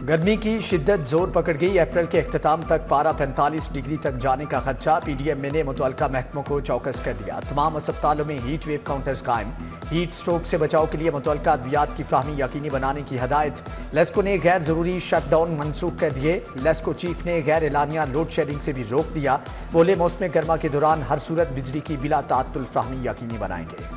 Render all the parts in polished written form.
गर्मी की शिद्दत जोर पकड़ गई। अप्रैल के अख्ताम तक पारा 45 डिग्री तक जाने का खदशा। पीडीएम ने मुतल्लिका महकमों को चौकस कर दिया। तमाम अस्पतालों में हीट वेव काउंटर्स कायम। हीट स्ट्रोक से बचाव के लिए मुतल्लिका अद्वियात की फ्राहमी यकीनी बनाने की हदायत। लेस्को ने गैर जरूरी शटडाउन मनसूख कर दिए। लेस्को चीफ ने गैर एलानिया लोड शेडिंग से भी रोक दिया। बोले मौसम गर्मा के दौरान हर सूरत बिजली की बिला ताअत्तुल फ्राहमी यकीनी बनाएंगे।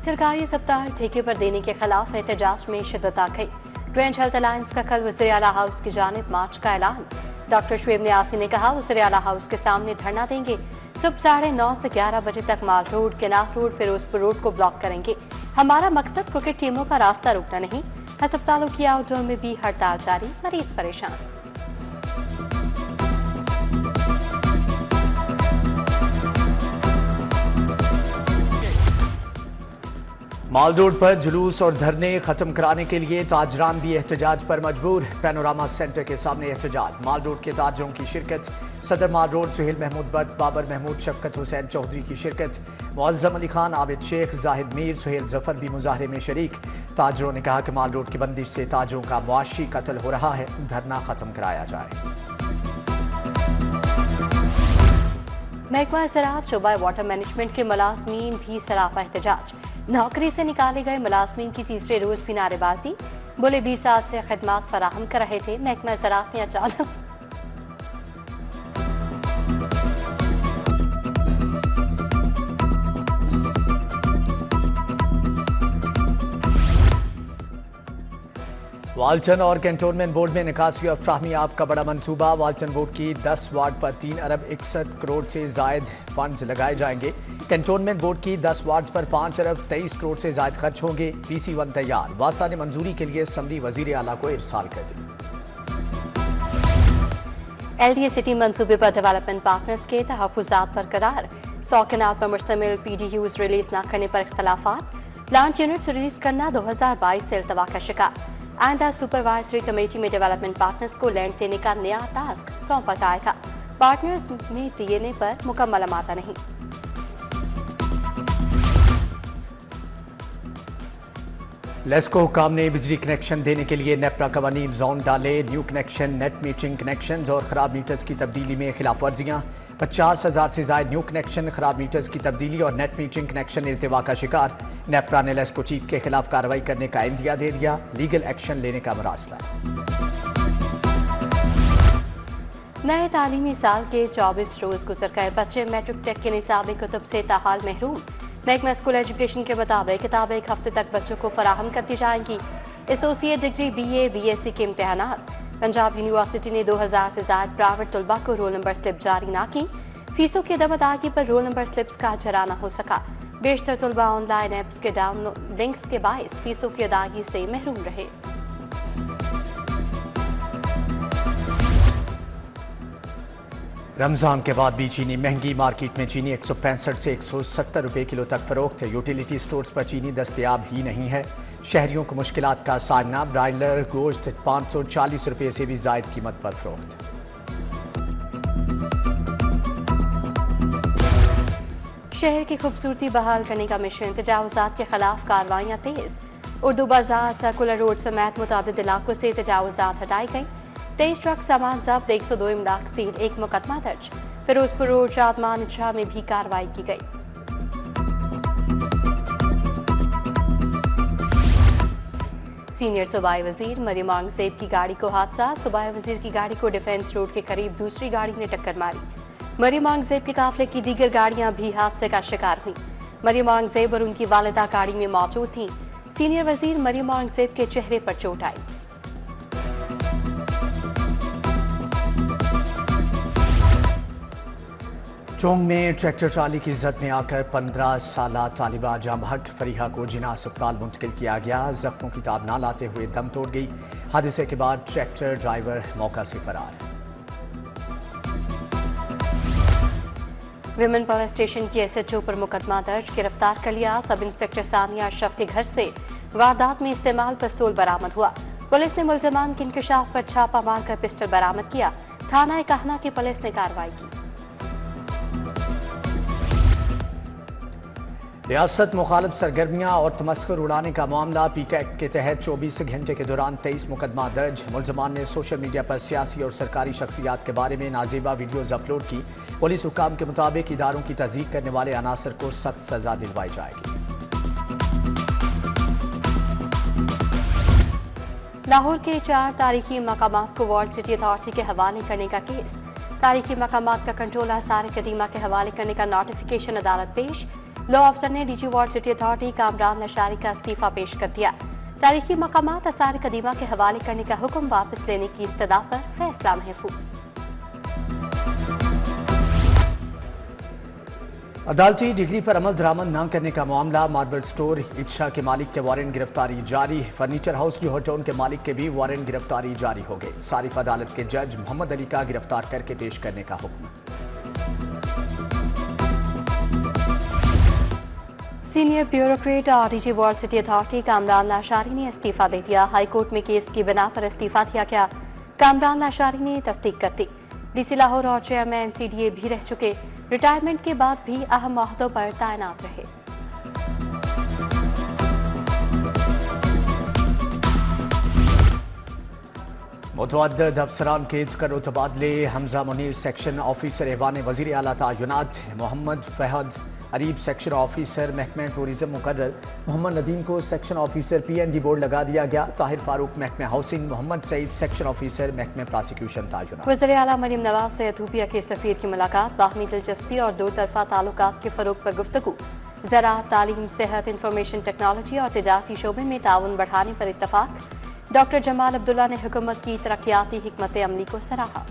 सरकारी अस्पताल ठेके पर देने के खिलाफ एहतजाज में शिद्दत आ गई। ग्रैंड हेल्थ अलायंस का कल वज़ीर आला हाउस की जानिब मार्च का ऐलान। डॉक्टर शुएब नियासी ने कहा वज़ीर आला हाउस के सामने धरना देंगे। सुबह 9:30 से 11 बजे तक mall road, canal road, Firozpur road को ब्लॉक करेंगे। हमारा मकसद क्रिकेट टीमों का रास्ता रोकना नहीं। अस्पतालों की आउटडोर में भी हड़ताल जारी, मरीज परेशान। माल रोड पर जुलूस और धरने खत्म कराने के लिए ताजरान भी एहतजाज पर मजबूर। पैनोरामा सेंटर के सामने एहतजाज। माल रोड के ताजरों की शिरकत। सदर माल रोड सुहेल महमूद भट्ट, बाबर महमूद, शफकत हुसैन चौधरी की शिरकत। मुअज्जम अली खान, आबिद शेख, जाहिद मीर, सुहेल जफर भी मुजाहरे में शरीक। ताजरों ने कहा कि माल रोड की बंदिश से ताजरों का मुआशी कत्ल हो रहा है, धरना खत्म कराया जाए। महकमा ज़राअत शोबा वाटर मैनेजमेंट के मुलाजमीन भी सराफा एहतजाज। नौकरी से निकाले गए मुलाजमीन की तीसरे रोज भी नारेबाजी। बोले 20 साल से खदमात फराहम कर रहे थे। महकमा ज़राअत ने अचानक वाल्टन और कैंटोनमेंट बोर्ड में निकासी और फ्राहमी आप का बड़ा मंसूबा। वाल्टन बोर्ड की 10 वार्ड पर 3 अरब 61 करोड़ से जायद फंड्स लगाए जाएंगे। कैंटोनमेंट बोर्ड की 10 वार्ड्स पर 5 अरब 23 करोड़ से जायद खर्च होंगे। PC1 तैयार। वासा ने मंजूरी के लिए समरी वजीर आला को इरसाल कर दी। LDA सिटी मंसूबे पर डेवलपमेंट पार्टनर्स के तहफुजात बरकरार। 100 कनाल पर मुश्तमिल PDUs रिलीज न करने पर इख्तलाफात। प्लांट यूनिट्स रिलीज करना 2022 से इल्तवा का शिकार। आइंदा सुपरवाइजरी कमेटी में डेवलपमेंट पार्टनर्स को लैंड देने का नया टास्क सौंपा जाएगा। पार्टनर्स में देने पर मुकम्मल अमादा नहीं। लेस्को हुकाम ने बिजली कनेक्शन देने के लिए नेपरा कवानीन जोन डाले। New connection, net metering connection और खराब मीटर्स की तब्दीली में खिलाफ वर्जियाँ। 50,000 से ज्यादा न्यू कनेक्शन, खराब मीटर्स की तब्दीली और नेट मीटरिंग कनेक्शन इल्तिवा का शिकार। नेपरा ने लेस्को चीफ के खिलाफ कार्रवाई करने का इंदिया दे दिया। लीगल एक्शन लेने का मरासला। नए तालीमी साल के 24 रोज गुजर गए। बच्चे मैट्रिक टेक के निसाबी कुतुब से ताहाल महरूम। महकमा स्कूल एजुकेशन के मुताबिक किताबें एक हफ्ते तक बच्चों को फराहम करती जाएंगी। एसोसिएट डिग्री BA BSc के इम्तहानात। पंजाब यूनिवर्सिटी ने 2000 से ज्यादा प्राइवेट तलबा को रोल नंबर स्लिप जारी ना की। फीसों की अदम अदायगी पर रोल नंबर स्लिप्स का अजरा न हो सका। बेशतर तलबा ऑनलाइन ऐप्स के डाउनलोड लिंक्स के बायस फीसों की अदायगी से महरूम रहे। रमजान के बाद भी चीनी महंगी। मार्केट में चीनी 165 से 170 रुपए किलो तक फरोख्त है। यूटिलिटी स्टोर्स पर चीनी दस्तयाब ही नहीं है। शहरियों को मुश्किलात का सामना। ब्रायलर गोश्त 540 रुपए से भी जायद कीमत पर फरोख्त। शहर की खूबसूरती बहाल करने का मिशन। तजावुजात के खिलाफ कार्रवाइयाँ तेज। उर्दू बाजार, सर्कुलर रोड समेत मुताबिद इलाकों से तजावुजात हटाई गई। 23 ट्रक सामान जब्त, 102 इमदाद सील, 1 मुकदमा दर्ज। फिरोजपुर रोड, शादमान शाह में भी कार्रवाई की गई। सीनियर सूबाई वजीर मरियम औरंगजेब की गाड़ी को हादसा। सूबाई वजीर की गाड़ी को डिफेंस रोड के करीब दूसरी गाड़ी ने टक्कर मारी। मरियम औरंगजेब के काफिले की दीगर गाड़ियां भी हादसे का शिकार हुई। मरियम औरंगजेब और उनकी वालिदा गाड़ी में मौजूद थीं। सीनियर वजीर मरियम औरंगजेब के चेहरे पर चोट आई। चोंग में ट्रैक्टर ट्राली की जद में आकर 15 साला तालिबा जाम हक फरीहा को जिना अस्पताल मुंतकिल किया गया। जख्मों की ताब ना लाते हुए दम तोड़ गई। हादसे के बाद ट्रैक्टर ड्राइवर मौका से फरार। विमेन पुलिस स्टेशन की SHO पर मुकदमा दर्ज, गिरफ्तार कर लिया। सब इंस्पेक्टर सानिया अशरफ के घर से वारदात में इस्तेमाल पिस्तौल बरामद हुआ। पुलिस ने मुल्जिमान के इंकशाफ पर छापा मारकर पिस्टल बरामद किया। थाना कहना की पुलिस ने कार्रवाई की। रियासत मुखालिफ सरगर्मियाँ और तमस्खुर उड़ाने का मामला पीकैक के तहत 24 घंटे के दौरान 23 मुकदमा दर्ज। मुलजमान ने सोशल मीडिया पर सियासी और सरकारी शख्सियात के बारे में नाजेबा वीडियोज अपलोड की। पुलिस हुक्काम के मुताबिक इदारों की तस्दीक करने वाले अनासर को सख्त सजा दिलवाई जाएगी। लाहौर के 4 तारीखी मकामात को वर्ल्ड सिटी अथॉरिटी के हवाले करने का केस। तारीखी मकामात का कंट्रोल आसार कदीमा के हवाले करने का नोटिफिकेशन अदालत पेश। लॉ अफसर ने DG walled city authority Kamran Nashari का इस्तीफा पेश कर दिया। तारीखी मकामात आसार कदीमा के हवाले करने का हुक्म वापस लेने की इस्तदा पर फैसला महफूज। अदालती डिग्री पर अमल दरामद न करने का मामला। मार्बल स्टोर इच्छा के मालिक के वारंट गिरफ्तारी जारी। फर्नीचर हाउस जोहर टाउन के मालिक के भी वारंट गिरफ्तारी जारी हो गई। सारिफ अदालत के जज मोहम्मद अली का गिरफ्तार करके पेश करने का हुक्म। सीनियर ब्यूरोक्रेट और DG walled city authority Kamran Nashari ने इस्तीफा दे दिया। हाईकोर्ट में केस की बिना पर इस्तीफा दिया गया। कामरान नाशारी ने तस्दीक कर दी। डीसी लाहौर और चेयरमैन सीडीए भी रह चुके। रिटायरमेंट के बाद भी अहम ओहदों पर तैनात रहे। मुतअद्दिद अफसरान के तकर्रुर तबादले। हमजा मुनीर सेक्शन ऑफिसर ऐवान वज़ीर आला तआयुनात। मोहम्मद फहद अरीब सेक्शन ऑफिसर महकमा टूरिज्म मुकर्रर। मोहम्मद नदीम को सेक्शन ऑफिसर PND बोर्ड लगा दिया गया। ताहिर फारूक महकमा housing. Mohammad Saeed section officer महकमा प्रोसिक्यूशन तआयुनात। वज़ीर आला मरीम नवाज से इथियोपिया के सफीर की मुलाकात। बाहमी दिलचस्पी और दो तरफा ताल्लुकात के फरोग पर गुफ्तगू। ज़राअत, तालीम, सेहत, इंफॉर्मेशन टेक्नोलॉजी और तिजारती शोबे में ताउन बढ़ाने पर इत्तफाक। डॉक्टर जमाल अब्दुल्ला ने हुकूमत की तरक्याती हिकमत अमली को सराहा।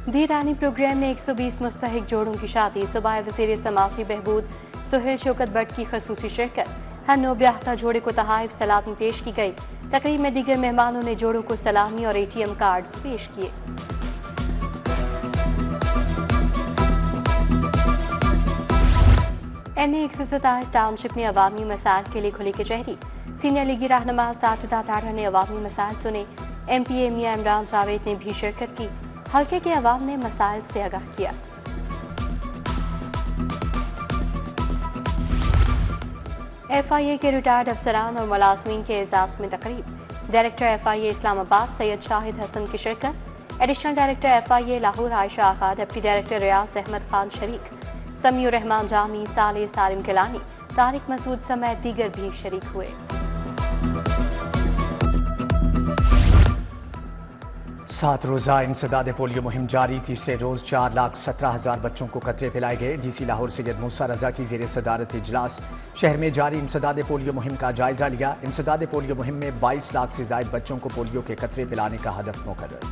दी रानी प्रोग्राम में 120 मुस्तहिक जोड़ों की शादी। सूबाई वज़ीर समाजी बहबूद सुहेल शौकत भट्ट की खसूसी शिरकत। हर नो ब्याहता जोड़े को तहाइफ सलामी पेश की गई। तकरीब में दीगर मेहमानों ने जोड़ों को सलामी और ATM कार्ड्स पेश किए। NA 127 टाउनशिप में अवामी मसाइल के लिए खुली कचहरी। सीनियर लीगी रहनुमा साजिदा तारा ने अवामी मसाइल सुने। MPA मियां इमरान जावेद ने भी शिरकत की। हल्के के अवाम ने मसाइल से आगाह किया। FIA के रिटायर्ड अफसरान और मुलाजमीन के एजाज में तकरीब। डायरेक्टर FIA इस्लामाबाद सैयद शाहिद हसन की शिरकत। Additional director FIA Lahore Ayesha Agha, deputy director Riaz Ahmed Khan शरीक। समीउर रहमान जामी, साले सालिम गिलानी, तारिक मसूद समेत दीगर भी शरीक हुए। 7 रोज़ा इंसदाद पोलियो मुहिम जारी। तीसरे रोज़ 4,17,000 बच्चों को कतरे पिलाए गए। DC लाहौर सैयद मूसा रजा की ज़ेर सदारत इजलास शहर में जारी इंसदाद पोलियो मुहिम का जायजा लिया। इंसदाद पोलियो मुहिम में 22 लाख से ज़ायद बच्चों को पोलियो के कतरे पिलाने का हदफ मुकर्रर।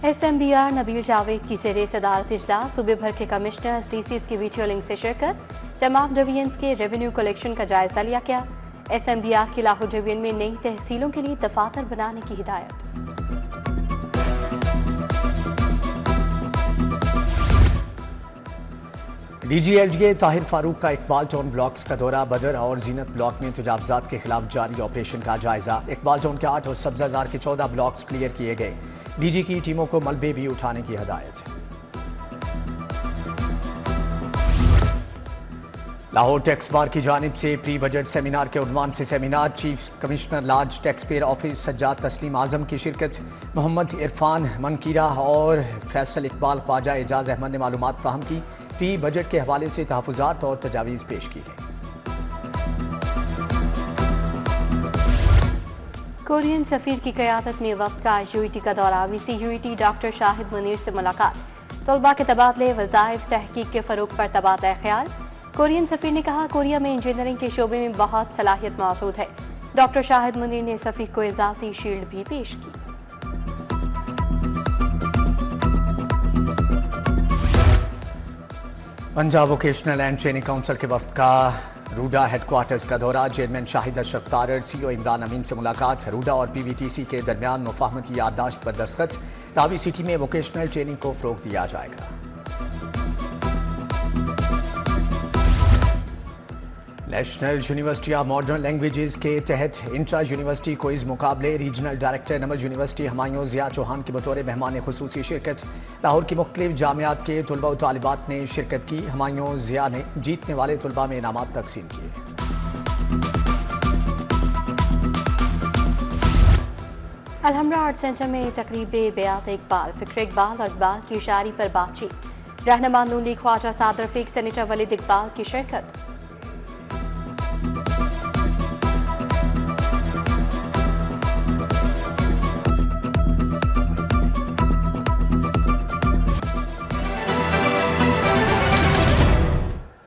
SMBR नबील जावेद की ज़ेर सदारत इजलास। सूबे भर के कमिश्नर्स, DCs की वीडियो लिंक से शिरकत। तमाम डिवीजन्स के रेवेन्यू कलेक्शन का जायजा लिया गया। SMBR की लाहौर डिवीजन में नई तहसीलों के लिए दफातर बनाने की हिदायत। DG LGA ताहिर फारूक का इकबाल टाउन ब्लॉक्स का दौरा। बदर और जीनत ब्लॉक में तजावुजात के खिलाफ जारी ऑपरेशन का जायजा। इकबाल टाउन के 8 और सब्जाजार के 14 ब्लॉक्स क्लियर किए गए। DG की टीमों को मलबे भी उठाने की हिदायत। लाहौर टैक्स बार की जानिब से प्री बजट सेमिनार के उन्वान से seminar. Chief commissioner large tax payer office Sajjad तस्लीम आजम की शिरकत। मोहम्मद इरफान मनकीरा और फैसल इकबाल ख्वाजा एजाज अहमद ने मालूमात फ्राहम की। प्री बजट के हवाले से तहफ़्फ़ुज़ात और तजावीज़ पेश की गई। कोरियन सफीर की क़यादत में वक्त का UET का दौरा। VC UET doctor Shahid Munir से मुलाकात। तलबा के तबादले, वज़ाइफ, तहकीक के फ़रोग़ पर तबादला ख्याल। कोरियन सफीर ने कहा, कोरिया में इंजीनियरिंग के शोबे में बहुत सलाहियत मौजूद है। डॉक्टर शाहिद मुनीर ने सफीर को एजाज़ी शील्ड भी पेश की। Punjab vocational and training council के वफ्द का रूडा हेडक्वार्टर्स का दौरा। चेयरमैन शाहिद अशरफ तारड़, CO इमरान अमीन से मुलाकात। रूडा और PVTC के दरमियान मुफाहमती याददाश्त पर दस्तखत। रावी सिटी में वोकेशनल ट्रेनिंग को फ़रोग़ दिया जाएगा। National university of modern languages के तहत इंट्रा यूनिवर्सिटी क्विज मुकाबले regional director NUML university Humayun Zia Chauhan की बतौर मेहमान खुसूसी शिरकत। लाहौर की मुख्तलिफ जामियात के तलबा व तालिबात ने शिरकत की। हुमायूं ज़िया ने जीतने वाले तलबा में इनामात तकसीम किए। अलहमरा आर्ट सेंटर में तकरीब बेयात इकबाल, फिक्र इकबाल और इकबाल की शायरी पर बातचीत। रहनुमा नून लीग ख्वाजा सादर रफीक, सेनेटर वलीद इकबाल की शिरकत।